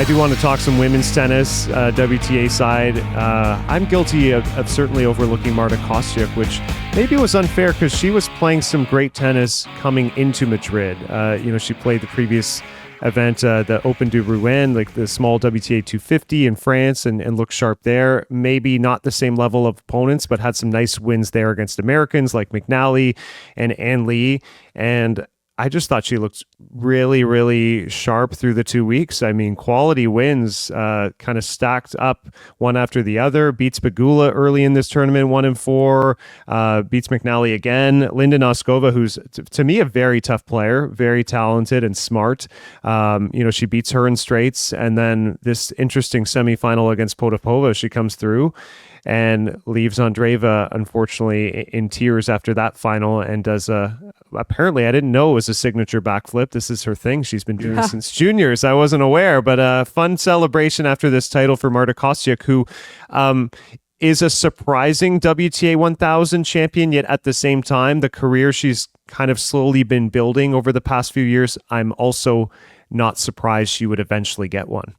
I do want to talk some women's tennis, WTA side. I'm guilty of certainly overlooking Marta Kostyuk, which maybe was unfair because she was playing some great tennis coming into Madrid. She played the previous event, the Open de Rouen, like the small WTA 250 in France, and looked sharp there. Maybe not the same level of opponents, but had some nice wins there against Americans like McNally and Ann Lee. And I just thought she looked really, really sharp through the 2 weeks. I mean, quality wins, kind of stacked up one after the other. Beats Pegula early in this tournament, 1-4. Beats McNally again. Linda Noskova, who's to me a very tough player, very talented and smart. She beats her in straights, and then this interesting semifinal against Potapova, she comes through and leaves Andreeva, unfortunately, in tears after that final, and does apparently, I didn't know it was a signature backflip. This is her thing. She's been doing since juniors. I wasn't aware, but a fun celebration after this title for Marta Kostyuk, who is a surprising WTA 1000 champion, yet at the same time, the career she's kind of slowly been building over the past few years, I'm also not surprised she would eventually get one.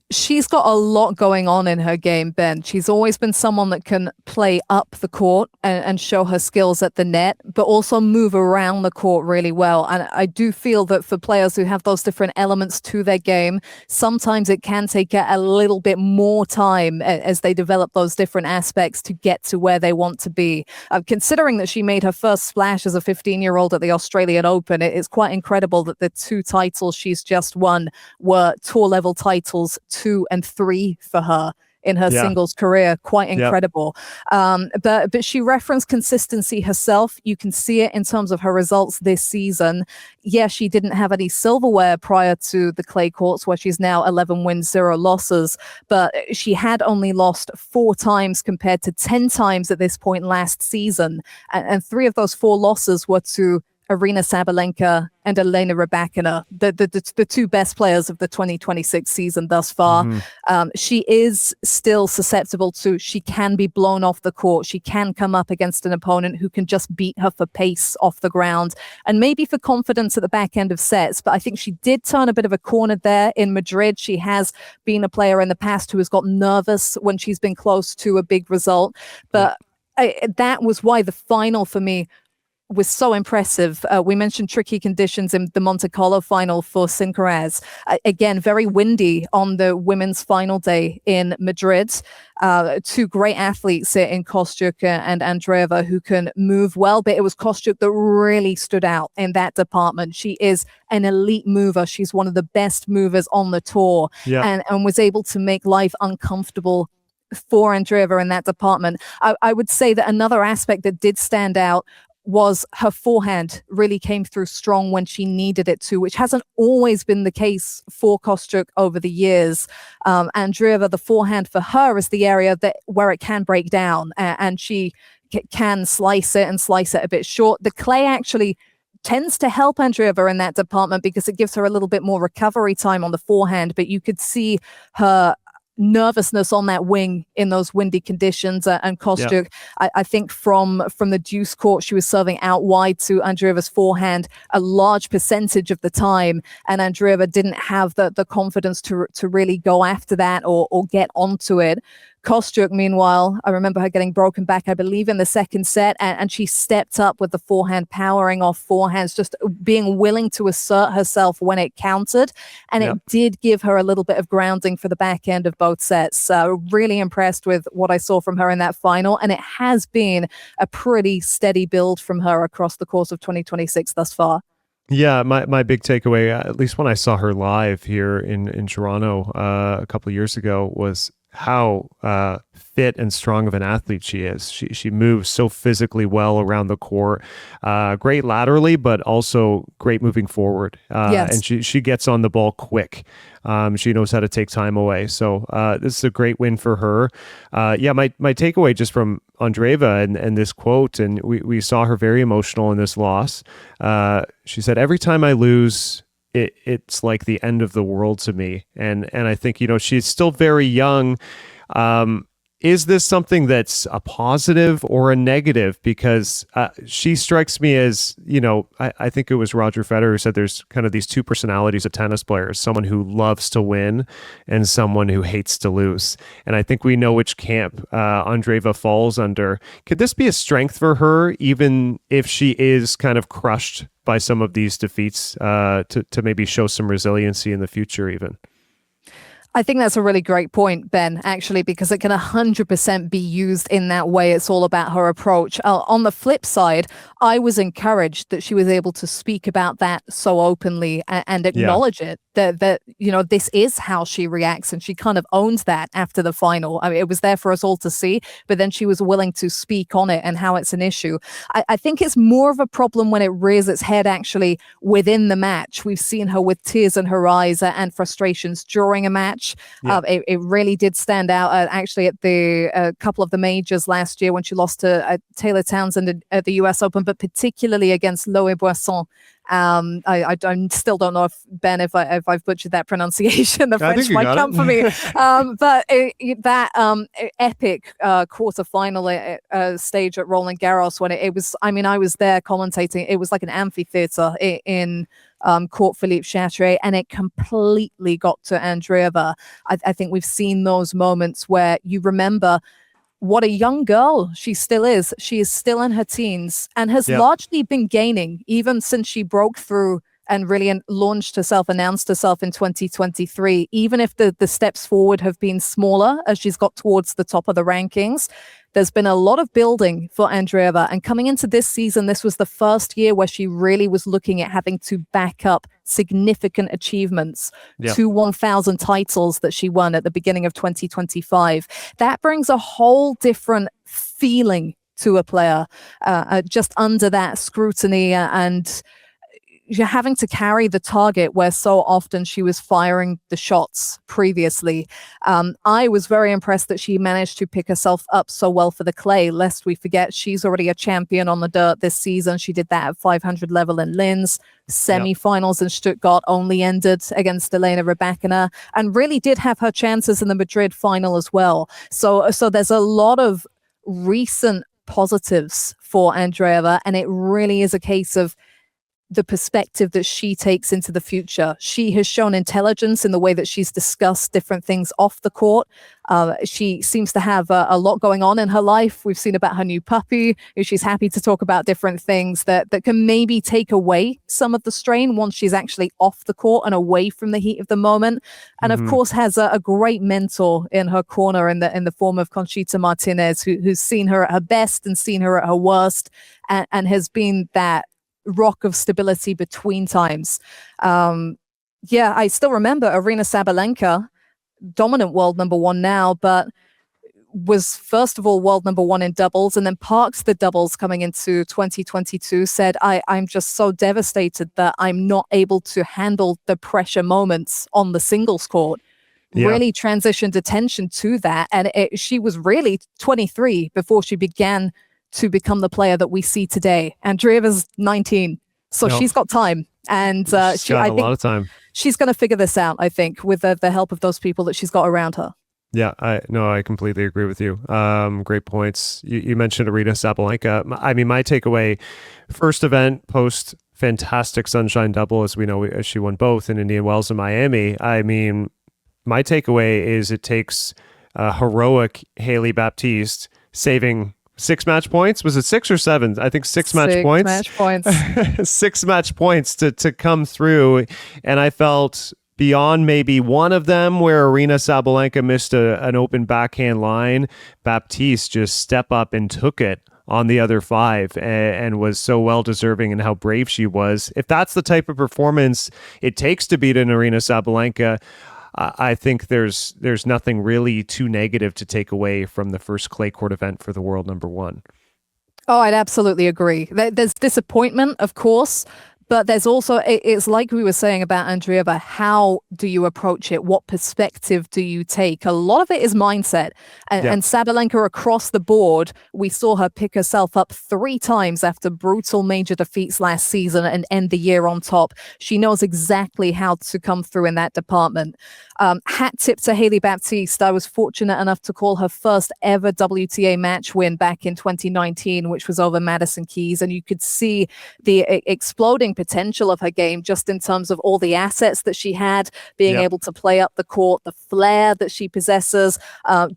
She's got a lot going on in her game, Ben. She's always been someone that can play up the court and show her skills at the net, but also move around the court really well. And I do feel that for players who have those different elements to their game, sometimes it can take a little bit more time as they develop those different aspects to get to where they want to be. Considering that she made her first splash as a 15-year-old at the Australian Open, it's quite incredible that the two titles she's just won were tour-level titles, 2 and 3 for her in her singles career. Quite incredible. But she referenced consistency herself. You can see it in terms of her results this season. Yeah, she didn't have any silverware prior to the clay courts, where she's now 11 wins, 0 losses. But she had only lost 4 times compared to 10 times at this point last season. And 3 of those 4 losses were to Aryna Sabalenka and Elena Rybakina, the two best players of the 2026 season thus far. She is still susceptible to, she can be blown off the court. She can come up against an opponent who can just beat her for pace off the ground and maybe for confidence at the back end of sets. But I think she did turn a bit of a corner there in Madrid. She has been a player in the past who has got nervous when she's been close to a big result. But that was why the final for me was so impressive. We mentioned tricky conditions in the Monte Carlo final for Sincaraz. Again, very windy on the women's final day in Madrid. 2 great athletes in Kostyuk and Andreeva who can move well, but it was Kostyuk that really stood out in that department. She is an elite mover. She's one of the best movers on the tour, and was able to make life uncomfortable for Andreeva in that department. I would say that another aspect that did stand out was her forehand really came through strong when she needed it to, which hasn't always been the case for Kostyuk over the years. Andreeva, the forehand for her is the area where it can break down, and she can slice it a bit short. The clay actually tends to help Andreeva in that department because it gives her a little bit more recovery time on the forehand, but you could see her nervousness on that wing in those windy conditions. And Kostyuk, I think from the deuce court, she was serving out wide to Andreeva's forehand a large percentage of the time, and Andreeva didn't have the confidence to really go after that or get onto it. Kostyuk, meanwhile, I remember her getting broken back, I believe, in the second set, and she stepped up with the forehand, powering off forehands, just being willing to assert herself when it counted, and it did give her a little bit of grounding for the back end of both sets. Really impressed with what I saw from her in that final, and it has been a pretty steady build from her across the course of 2026 thus far. Yeah, my big takeaway, at least when I saw her live here in Toronto a couple of years ago, was how fit and strong of an athlete she is. She moves so physically well around the court, great laterally, but also great moving forward. And she gets on the ball quick. She knows how to take time away. So this is a great win for her. My takeaway just from Andreeva and this quote, and we saw her very emotional in this loss. She said, "Every time I lose, it's like the end of the world to me." And I think, she's still very young. is this something that's a positive or a negative? Because she strikes me as, I think it was Roger Federer who said there's kind of these two personalities of tennis players, someone who loves to win and someone who hates to lose. And I think we know which camp Andreeva falls under. Could this be a strength for her, even if she is kind of crushed by some of these defeats, to maybe show some resiliency in the future even? I think that's a really great point, Ben, actually, because it can 100% be used in that way. It's all about her approach. On the flip side, I was encouraged that she was able to speak about that so openly and acknowledge it, that this is how she reacts. And she kind of owns that after the final. I mean, it was there for us all to see, but then she was willing to speak on it and how it's an issue. I think it's more of a problem when it rears its head actually within the match. We've seen her with tears in her eyes and frustrations during a match. Yeah. It really did stand out actually at the couple of the majors last year when she lost to Taylor Townsend at the US Open, but particularly against Loé Boisson. I still don't know if I've butchered that pronunciation. The French might come for me. But that epic quarterfinal stage at Roland Garros when it was, I mean, I was there commentating. It was like an amphitheater in Court Philippe Chatrier, and it completely got to Andreeva. I think we've seen those moments where you remember what a young girl she still is. She is still in her teens and has largely been gaining even since she broke through and really announced herself in 2023. Even if the steps forward have been smaller as she's got towards the top of the rankings, there's been a lot of building for Andreeva. And coming into this season, this was the first year where she really was looking at having to back up significant achievements, 1,000 titles that she won at the beginning of 2025. That brings a whole different feeling to a player just under that scrutiny and you're having to carry the target where so often she was firing the shots previously. I was very impressed that she managed to pick herself up so well for the clay. Lest we forget, she's already a champion on the dirt this season. She did that at 500 level in Linz. Semi-finals in Stuttgart only ended against Elena Rybakina and really did have her chances in the Madrid final as well. So there's a lot of recent positives for Andreeva, and it really is a case of the perspective that she takes into the future. She has shown intelligence in the way that she's discussed different things off the court. She seems to have a lot going on in her life. We've seen about her new puppy. She's happy to talk about different things that can maybe take away some of the strain once she's actually off the court and away from the heat of the moment. And of course has a great mentor in her corner in the form of Conchita Martinez, who's seen her at her best and seen her at her worst and has been that rock of stability between times. I still remember Aryna Sabalenka, dominant world number one now, but was first of all world number one in doubles and then parked the doubles coming into 2022, said, I'm just so devastated that I'm not able to handle the pressure moments on the singles court. Really transitioned attention to that. And she was really 23 before she began to become the player that we see today. Andreeva's 19, so she's got time. And I think a lot of time. She's going to figure this out, I think, with the help of those people that she's got around her. Yeah, I completely agree with you. Great points. You mentioned Aryna Sabalenka. I mean, my takeaway, first event post fantastic Sunshine Double, as we know, she won both in Indian Wells and Miami. I mean, my takeaway is it takes heroic Hailey Baptiste saving 6 match points. Was it 6 or 7? I think 6 match points. 6 match points to come through. And I felt beyond maybe one of them where Aryna Sabalenka missed an open backhand line, Baptiste just step up and took it on the other 5 and was so well deserving in how brave she was. If that's the type of performance it takes to beat an Aryna Sabalenka, I think there's nothing really too negative to take away from the first clay court event for the world number one. Oh, I'd absolutely agree. There's disappointment, of course, But there's also, it's like we were saying about Andreeva, how do you approach it? What perspective do you take? A lot of it is mindset. And Sabalenka across the board, we saw her pick herself up 3 times after brutal major defeats last season and end the year on top. She knows exactly how to come through in that department. Hat tip to Hailey Baptiste. I was fortunate enough to call her first ever WTA match win back in 2019, which was over Madison Keys. And you could see the exploding potential of her game just in terms of all the assets that she had, being able to play up the court, the flair that she possesses,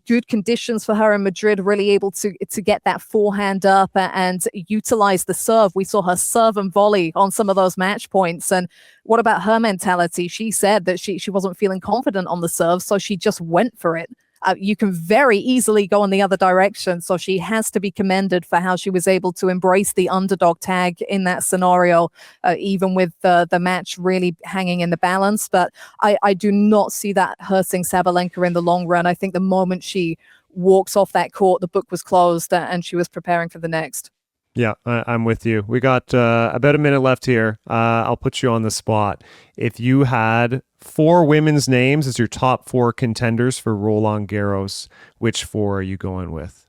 good conditions for her in Madrid, really able to get that forehand up and utilize the serve. We saw her serve and volley on some of those match points. And what about her mentality? She said that she wasn't feeling confident on the serve, so she just went for it. You can very easily go in the other direction. So she has to be commended for how she was able to embrace the underdog tag in that scenario, even with the match really hanging in the balance. But I do not see that hurting Sabalenka in the long run. I think the moment she walks off that court, the book was closed and she was preparing for the next. Yeah, I'm with you. We got about a minute left here. I'll put you on the spot. If you had 4 women's names as your top 4 contenders for Roland Garros, which 4 are you going with?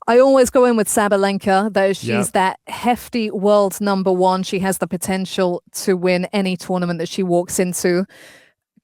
I always go in with Sabalenka, though she's that hefty world #1. She has the potential to win any tournament that she walks into.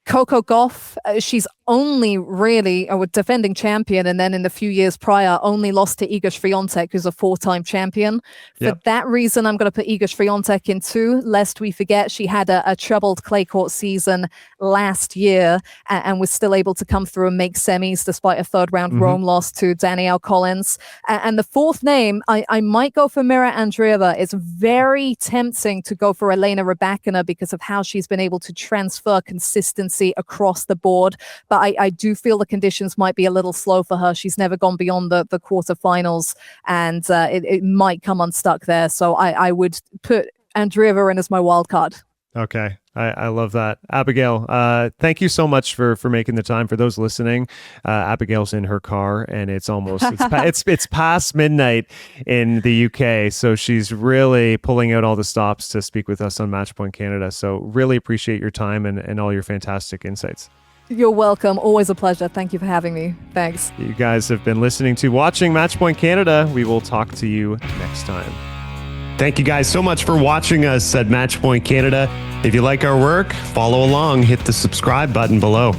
Coco Gauff, she's only really a defending champion, and then in the few years prior, only lost to Iga Swiatek, who's a 4-time champion. For that reason, I'm going to put Iga Swiatek in 2, lest we forget she had a troubled clay court season last year and was still able to come through and make semis despite a 3rd-round Rome loss to Danielle Collins. And the 4th name, I might go for Mirra Andreeva. It's very tempting to go for Elena Rybakina because of how she's been able to transfer consistency across the board. But I do feel the conditions might be a little slow for her. She's never gone beyond the quarterfinals, and it might come unstuck there. So I would put Andreeva in as my wild card. Okay. I love that. Abigail, thank you so much for making the time. For those listening, Abigail's in her car and it's almost, it's past midnight in the UK. So she's really pulling out all the stops to speak with us on Matchpoint Canada. So really appreciate your time and all your fantastic insights. You're welcome. Always a pleasure. Thank you for having me. Thanks. You guys have been watching Matchpoint Canada. We will talk to you next time. Thank you guys so much for watching us at Matchpoint Canada. If you like our work, follow along, hit the subscribe button below.